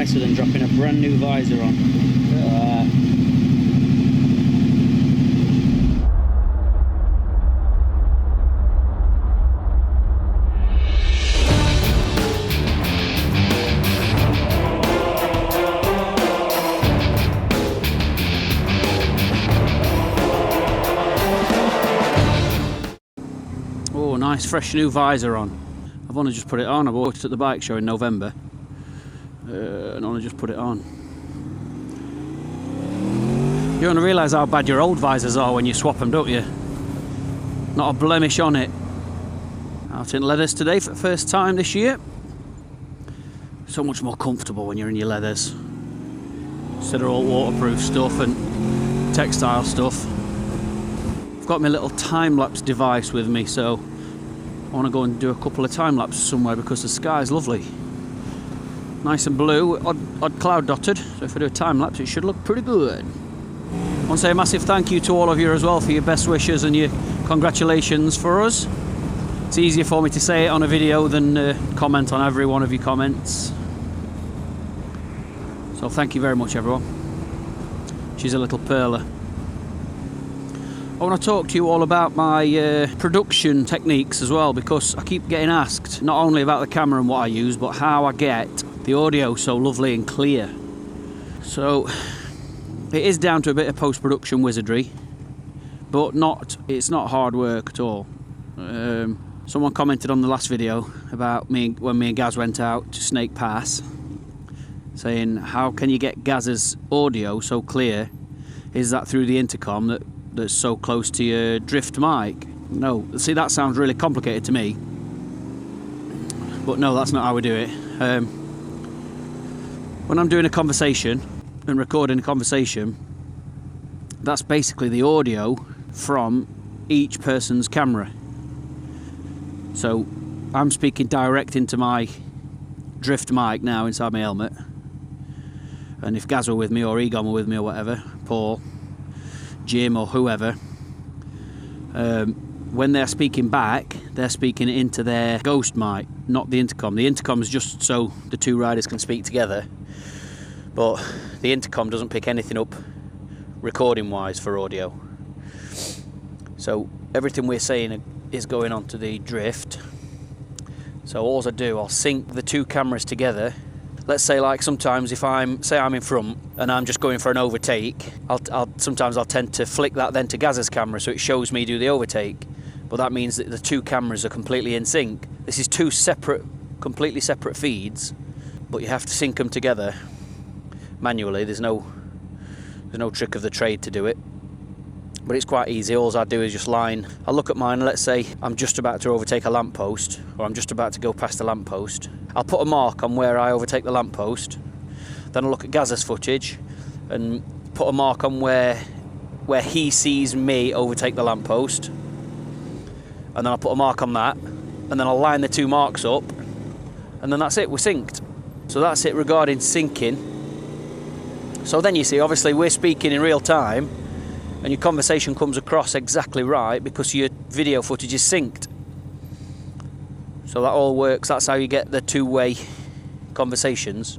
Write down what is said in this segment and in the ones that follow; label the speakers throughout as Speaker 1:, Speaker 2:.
Speaker 1: nicer than dropping a brand new visor on.
Speaker 2: Oh, nice fresh new visor on. I've only just put it on. I bought it at the bike show in November and only just put it on. You only realise how bad your old visors are when you swap them, don't you? Not a blemish on it. Out in leathers today for the first time this year. So much more comfortable when you're in your leathers instead of all waterproof stuff and textile stuff. I've got my little time-lapse device with me, so I want to go and do a couple of time-lapses somewhere because the sky's lovely. Nice and blue, odd cloud dotted, so if I do a time-lapse it should look pretty good. I want to say a massive thank you to all of you as well for your best wishes and your congratulations for us. It's easier for me to say it on a video than comment on every one of your comments. So thank you very much everyone. She's a little perler. I want to talk to you all about my production techniques as well, because I keep getting asked not only about the camera and what I use, but how I get the audio so lovely and clear. So it is down to a bit of post-production wizardry, but it's not hard work at all. Someone commented on the last video about when me and Gaz went out to Snake Pass, saying how can you get Gaz's audio so clear? Is that through the intercom that's so close to your drift mic? No, see, that sounds really complicated to me, but no, that's not how we do it. When I'm doing a conversation and recording a conversation, that's basically the audio from each person's camera. So I'm speaking direct into my drift mic now inside my helmet, and if Gaz were with me or Egon were with me or whatever, Paul, Jim or whoever, when they're speaking back, they're speaking into their ghost mic, not the intercom. The intercom is just so the two riders can speak together, but the intercom doesn't pick anything up recording wise for audio. So everything we're saying is going onto the drift. So all I do, I'll sync the two cameras together. Let's say, like, sometimes if I'm in front and I'm just going for an overtake, sometimes I'll tend to flick that then to Gaz's camera so it shows me do the overtake. But that means that the two cameras are completely in sync. This is two completely separate feeds, but you have to sync them together manually. There's no trick of the trade to do it, but it's quite easy. All I do is just I look at mine, let's say I'm just about to overtake a lamppost, or I'm just about to go past a lamppost. I'll put a mark on where I overtake the lamppost, then I'll look at Gaz's footage and put a mark on where he sees me overtake the lamppost, and then I'll put a mark on that, and then I'll line the two marks up, and then that's it, we're synced. So that's it regarding syncing. So then you see, obviously we're speaking in real time, and your conversation comes across exactly right because your video footage is synced. So that all works. That's how you get the two-way conversations.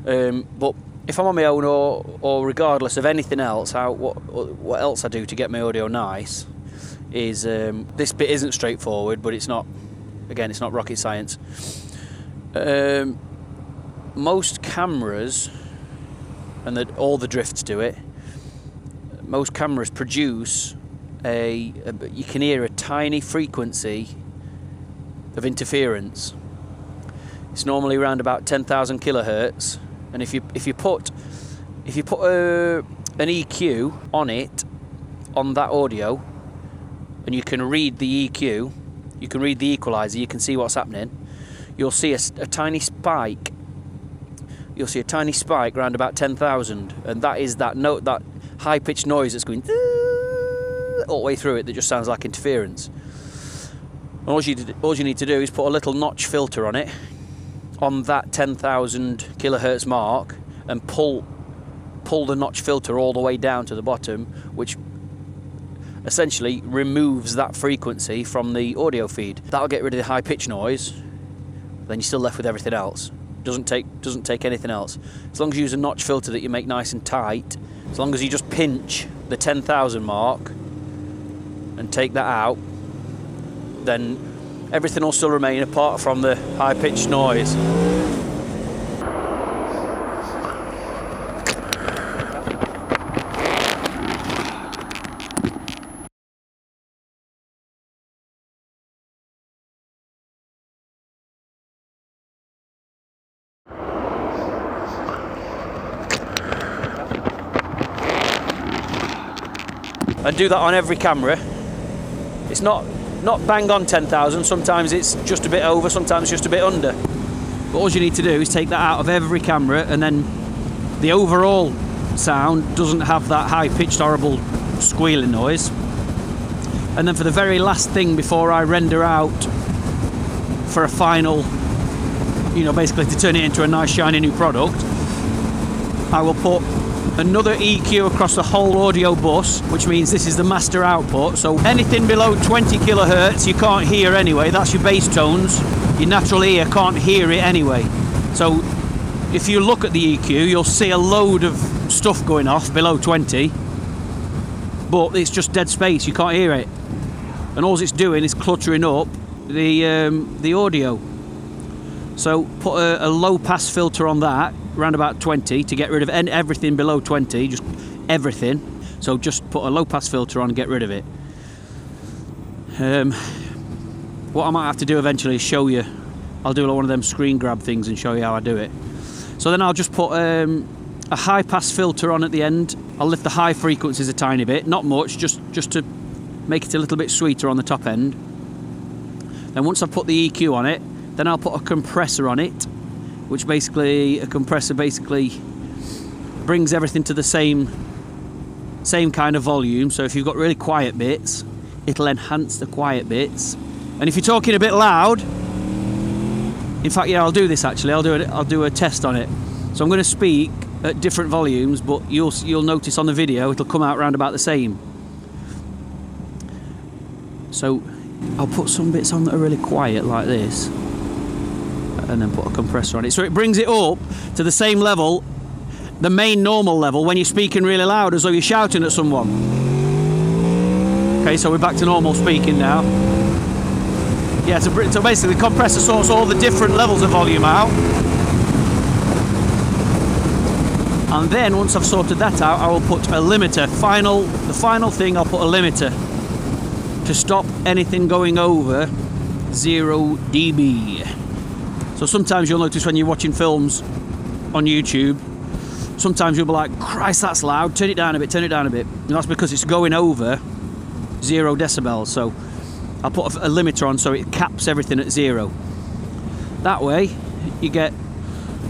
Speaker 2: But if I'm on my own, or regardless of anything else, what else I do to get my audio nice is this bit isn't straightforward, but it's not rocket science. Most cameras, and all the drifts do it. Most cameras produce you can hear a tiny frequency of interference. It's normally around about 10,000 kilohertz, and if you put an EQ on that audio, and you can read the EQ, you can read the equalizer, you can see what's happening. You'll see a tiny spike. You'll see a tiny spike around about 10,000, and that is that note, that high-pitched noise that's going all the way through it that just sounds like interference. And all you need to do is put a little notch filter on it, on that 10,000 kilohertz mark, and pull the notch filter all the way down to the bottom, which essentially removes that frequency from the audio feed. That'll get rid of the high-pitched noise, then you're still left with everything else. Doesn't take anything else. As long as you use a notch filter that you make nice and tight, as long as you just pinch the 10,000 mark and take that out, then everything will still remain apart from the high-pitched noise. And do that on every camera. It's not bang on 10,000, sometimes it's just a bit over, sometimes just a bit under. But all you need to do is take that out of every camera, and then the overall sound doesn't have that high-pitched horrible squealing noise. And then for the very last thing before I render out for a final, you know, basically to turn it into a nice shiny new product, I will put another EQ across the whole audio bus, which means this is the master output. So anything below 20 kilohertz you can't hear anyway. That's your bass tones. Your natural ear can't hear it anyway. So if you look at the EQ, you'll see a load of stuff going off below 20, but it's just dead space. You can't hear it, and all it's doing is cluttering up the audio. So put a low pass filter on that, around about 20, to get rid of everything below 20, just everything. So just put a low pass filter on and get rid of it. What I might have to do eventually is show you. I'll do one of them screen grab things and show you how I do it. So then I'll just put a high pass filter on at the end. I'll lift the high frequencies a tiny bit, not much, just to make it a little bit sweeter on the top end. Then once I've put the EQ on it, then I'll put a compressor on it, which basically, a compressor basically brings everything to the same kind of volume. So if you've got really quiet bits, it'll enhance the quiet bits. And if you're talking a bit loud, in fact, yeah, I'll do this actually. I'll do a test on it. So I'm going to speak at different volumes, but you'll notice on the video it'll come out around about the same. So I'll put some bits on that are really quiet like this, and then put a compressor on it, so it brings it up to the same level, the main normal level, when you're speaking really loud as though you're shouting at someone. Okay, so we're back to normal speaking now. Yeah, so basically the compressor sorts all the different levels of volume out, and then once I've sorted that out, I will put a limiter. The final thing, I'll put a limiter to stop anything going over 0 dB. So sometimes you'll notice when you're watching films on YouTube, sometimes you'll be like, Christ, that's loud, turn it down a bit, turn it down a bit. And that's because it's going over 0 decibels. So I'll put a limiter on so it caps everything at 0. That way you get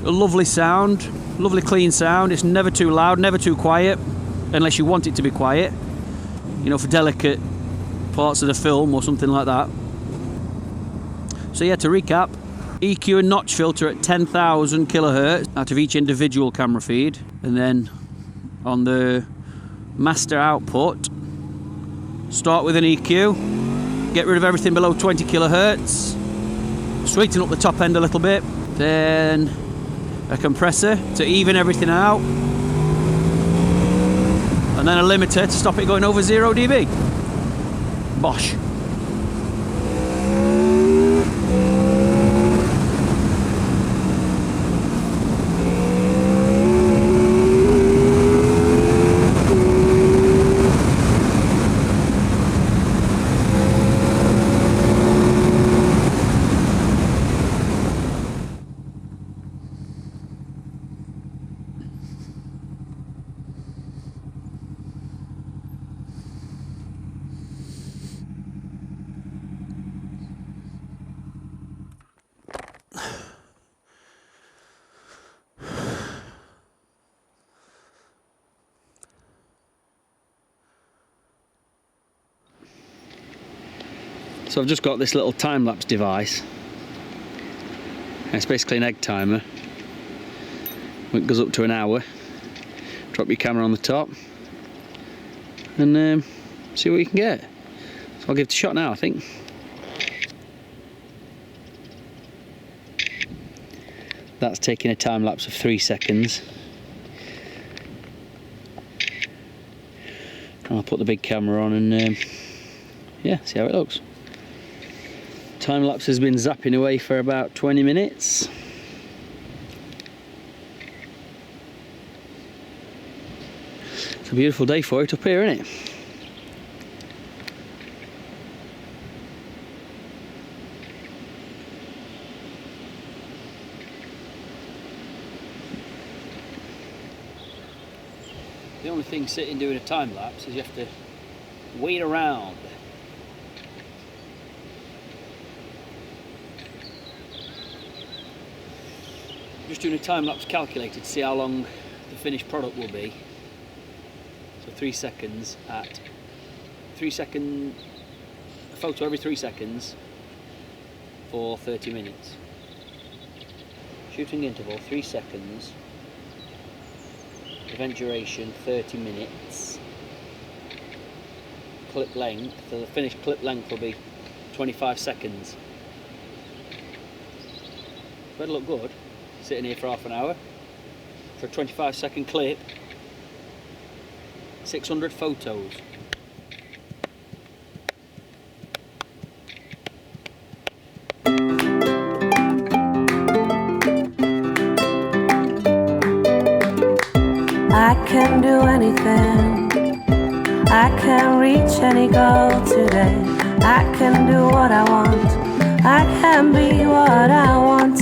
Speaker 2: a lovely sound, lovely clean sound. It's never too loud, never too quiet, unless you want it to be quiet, you know, for delicate parts of the film or something like that. So yeah, to recap, EQ and notch filter at 10,000 kilohertz out of each individual camera feed, and then on the master output, start with an EQ, get rid of everything below 20 kilohertz, sweeten up the top end a little bit, then a compressor to even everything out, and then a limiter to stop it going over 0 dB. Bosh. So I've just got this little time-lapse device. It's basically an egg timer. It goes up to an hour. Drop your camera on the top and see what you can get. So I'll give it a shot now, I think. That's taking a time lapse of 3 seconds. And I'll put the big camera on and yeah, see how it looks. Time lapse has been zapping away for about 20 minutes. It's a beautiful day for it up here, isn't it? The only thing sitting doing a time lapse is you have to wait around. Just doing a time lapse calculator to see how long the finished product will be. So 3 seconds at 3 second, a photo every 3 seconds for 30 minutes. Shooting interval 3 seconds. Event duration 30 minutes. Clip length, so the finished clip length will be 25 seconds. Better look good. Sitting here for half an hour for a 25-second clip. 600 photos.
Speaker 3: I can do anything, I can reach any goal today. I can do what I want, I can be what I want